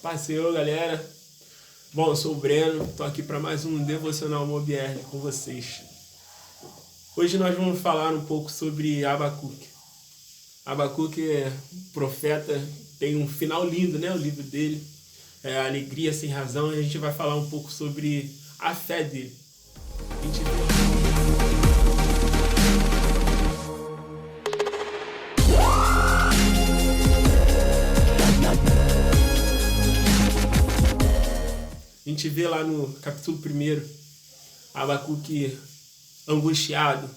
Paz, Senhor, galera. Bom, eu sou o Breno, estou aqui para mais um Devocional MoBR com vocês. Hoje nós vamos falar um pouco sobre Abacuque. Abacuque é profeta, tem um final lindo, né? O livro dele, é Alegria Sem Razão, e a gente vai falar um pouco sobre a fé dele. A gente vê lá no capítulo 1, Abacuque angustiado,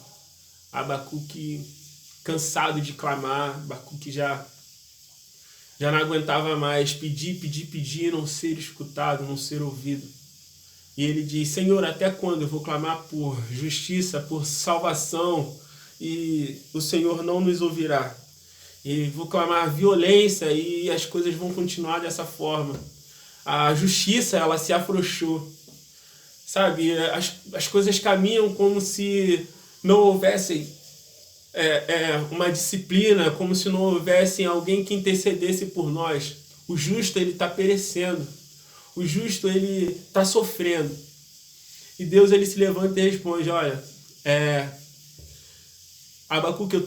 Abacuque cansado de clamar, Abacuque já não aguentava mais pedir, não ser escutado, não ser ouvido. E ele diz: Senhor, até quando eu vou clamar por justiça, por salvação, e o Senhor não nos ouvirá? E vou clamar violência e as coisas vão continuar dessa forma. A justiça, ela se afrouxou. Sabe, as coisas caminham como se não houvesse uma disciplina, como se não houvesse alguém que intercedesse por nós. O justo, ele está perecendo. O justo, ele está sofrendo. E Deus, ele se levanta e responde: olha, Abacuque,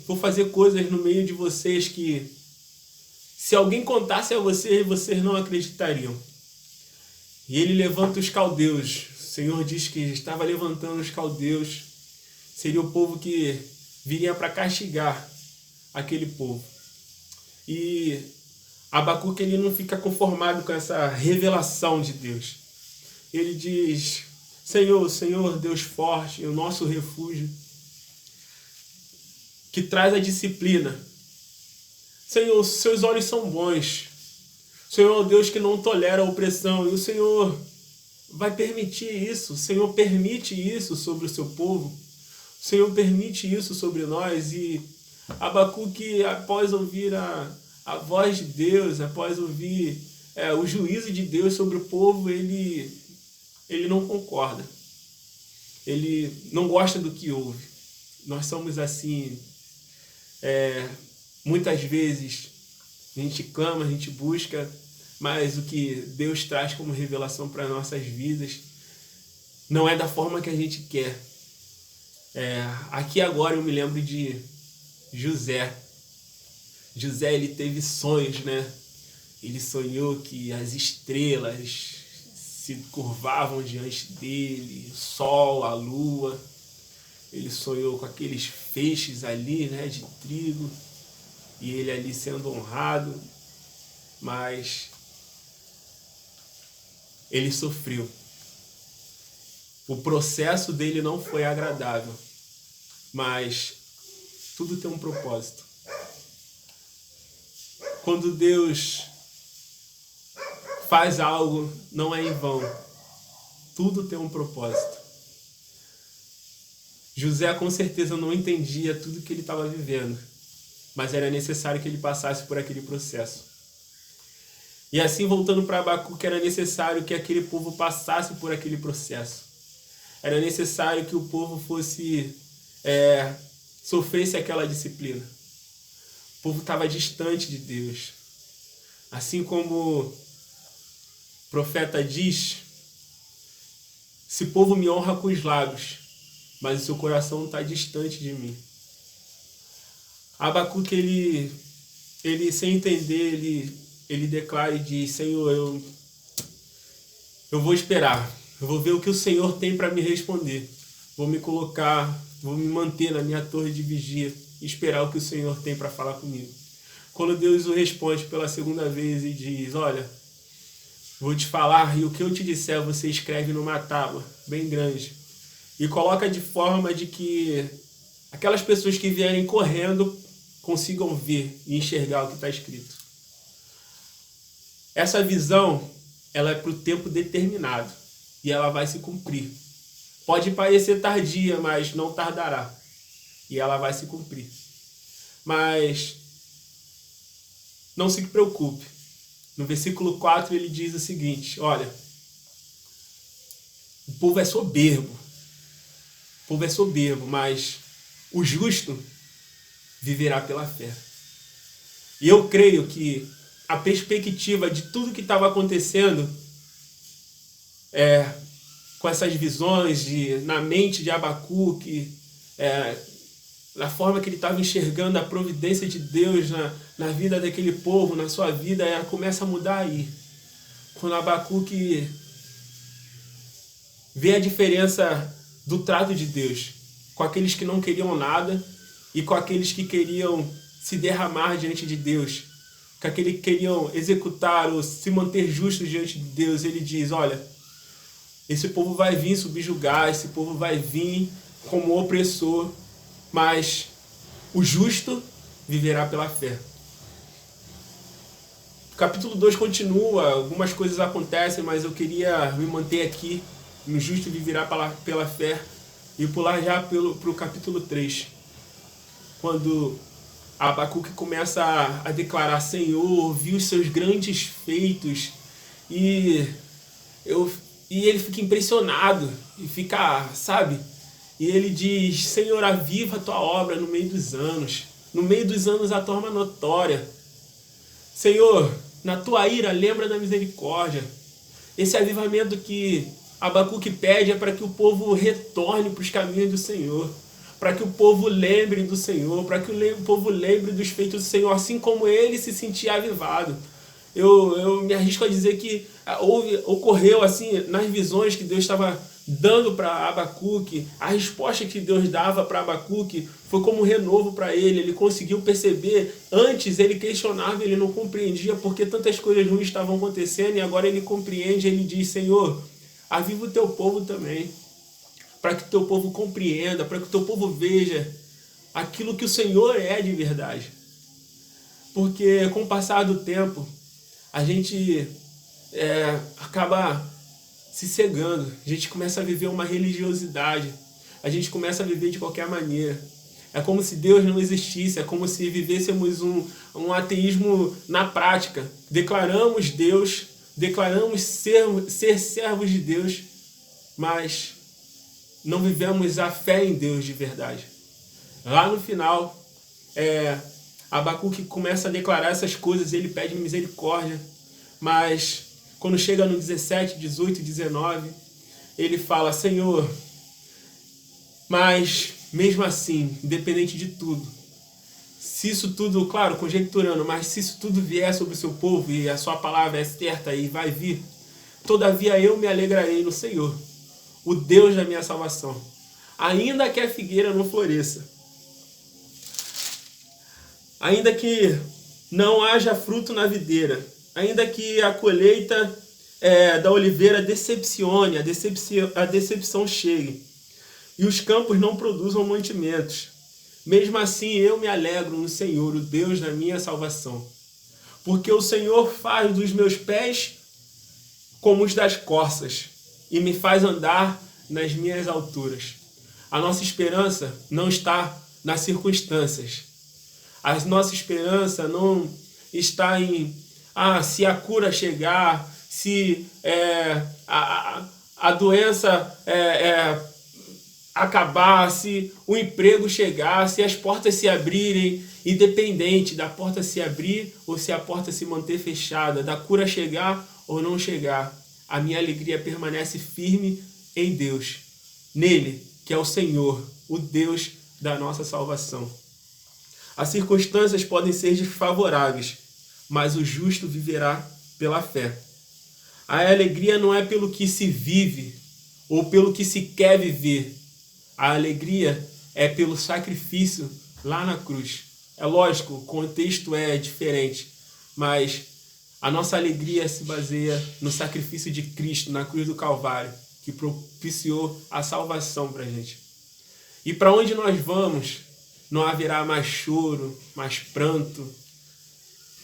vou fazer coisas no meio de vocês que, se alguém contasse a vocês não acreditariam. E ele levanta os caldeus. O Senhor diz que estava levantando os caldeus. Seria o povo que viria para castigar aquele povo. E Abacuque, ele não fica conformado com essa revelação de Deus. Ele diz: Senhor, Deus forte, o nosso refúgio, que traz a disciplina. Senhor, seus olhos são bons. O Senhor é o Deus que não tolera a opressão. E o Senhor vai permitir isso. O Senhor permite isso sobre o seu povo. O Senhor permite isso sobre nós. E Abacuque, após ouvir a voz de Deus, após ouvir o juízo de Deus sobre o povo, ele não concorda. Ele não gosta do que ouve. Nós somos assim. Muitas vezes a gente clama, a gente busca, mas o que Deus traz como revelação para nossas vidas não é da forma que a gente quer. Aqui agora eu me lembro de José. José, ele teve sonhos, né? Ele sonhou que as estrelas se curvavam diante dele, o sol, a lua. Ele sonhou com aqueles feixes ali, né, de trigo, e ele ali sendo honrado, mas ele sofreu. O processo dele não foi agradável, mas tudo tem um propósito. Quando Deus faz algo, não é em vão. Tudo tem um propósito. José com certeza não entendia tudo que ele estava vivendo, mas era necessário que ele passasse por aquele processo. E assim, voltando para Abacuque, era necessário que aquele povo passasse por aquele processo. Era necessário que o povo sofresse aquela disciplina. O povo estava distante de Deus. Assim como o profeta diz: esse povo me honra com os lábios, mas o seu coração está distante de mim. Abacuque, ele sem entender, ele declara e diz: Senhor, eu vou esperar. Eu vou ver o que o Senhor tem para me responder. Vou me manter na minha torre de vigia e esperar o que o Senhor tem para falar comigo. Quando Deus o responde pela segunda vez e diz: olha, vou te falar, e o que eu te disser você escreve numa tábua bem grande e coloca de forma de que aquelas pessoas que vierem correndo consigam ver e enxergar o que está escrito. Essa visão, ela é para o tempo determinado e ela vai se cumprir. Pode parecer tardia, mas não tardará. E ela vai se cumprir. Mas não se preocupe. No versículo 4 ele diz o seguinte: olha, o povo é soberbo. O povo é soberbo, mas o justo viverá pela fé. E eu creio que a perspectiva de tudo que estava acontecendo com essas visões na mente de Abacuque, da forma que ele estava enxergando a providência de Deus na vida daquele povo, na sua vida, começa a mudar aí. Quando Abacuque vê a diferença do trato de Deus com aqueles que não queriam nada e com aqueles que queriam se derramar diante de Deus, com aqueles que queriam executar ou se manter justos diante de Deus, ele diz, olha, esse povo vai vir subjugar, esse povo vai vir como opressor, mas o justo viverá pela fé. O capítulo 2 continua, algumas coisas acontecem, mas eu queria me manter aqui, o justo viverá pela fé, e pular já para o capítulo 3, quando Abacuque começa a declarar, Senhor, vi os seus grandes feitos, e ele fica impressionado, e fica, sabe? E ele diz, Senhor, aviva a tua obra no meio dos anos a torna notória. Senhor, na tua ira, lembra da misericórdia. Esse avivamento que Abacuque pede é para que o povo retorne para os caminhos do Senhor, para que o povo lembre do Senhor, para que o povo lembre dos feitos do Senhor, assim como ele se sentia avivado. Eu me arrisco a dizer que ocorreu assim nas visões que Deus estava dando para Abacuque, a resposta que Deus dava para Abacuque foi como um renovo para ele. Ele conseguiu perceber, antes ele questionava, ele não compreendia porque tantas coisas ruins estavam acontecendo, e agora ele compreende, ele diz, Senhor, aviva o teu povo também, para que o teu povo compreenda, para que o teu povo veja aquilo que o Senhor é de verdade. Porque com o passar do tempo, a gente acaba se cegando, a gente começa a viver uma religiosidade, a gente começa a viver de qualquer maneira. É como se Deus não existisse, é como se vivêssemos um ateísmo na prática. Declaramos Deus, declaramos ser servos de Deus, mas não vivemos a fé em Deus de verdade. Lá no final, Abacuque começa a declarar essas coisas, ele pede misericórdia, mas quando chega no 17, 18 e 19, ele fala, Senhor, mas mesmo assim, independente de tudo, se isso tudo, claro, conjecturando, mas se isso tudo vier sobre o seu povo e a sua palavra é certa e vai vir, todavia eu me alegrarei no Senhor, o Deus da minha salvação, ainda que a figueira não floresça, ainda que não haja fruto na videira, ainda que a colheita da oliveira decepcione, a decepção chegue, e os campos não produzam mantimentos, mesmo assim eu me alegro no Senhor, o Deus da minha salvação, porque o Senhor faz dos meus pés como os das corças, e me faz andar nas minhas alturas. A nossa esperança não está nas circunstâncias, a nossa esperança não está em se a cura chegar, se a doença acabar, se o emprego chegar, se as portas se abrirem, independente da porta se abrir ou se a porta se manter fechada, da cura chegar ou não chegar, a minha alegria permanece firme em Deus, nele, que é o Senhor, o Deus da nossa salvação. As circunstâncias podem ser desfavoráveis, mas o justo viverá pela fé. A alegria não é pelo que se vive ou pelo que se quer viver. A alegria é pelo sacrifício lá na cruz. É lógico, o contexto é diferente, mas a nossa alegria se baseia no sacrifício de Cristo na cruz do Calvário, que propiciou a salvação para a gente. E para onde nós vamos, não haverá mais choro, mais pranto,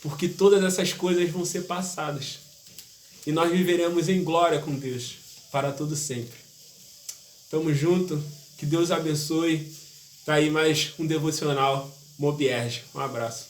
porque todas essas coisas vão ser passadas. E nós viveremos em glória com Deus para todo sempre. Tamo junto, que Deus abençoe. Tá aí mais um devocional Mobierge. Um abraço.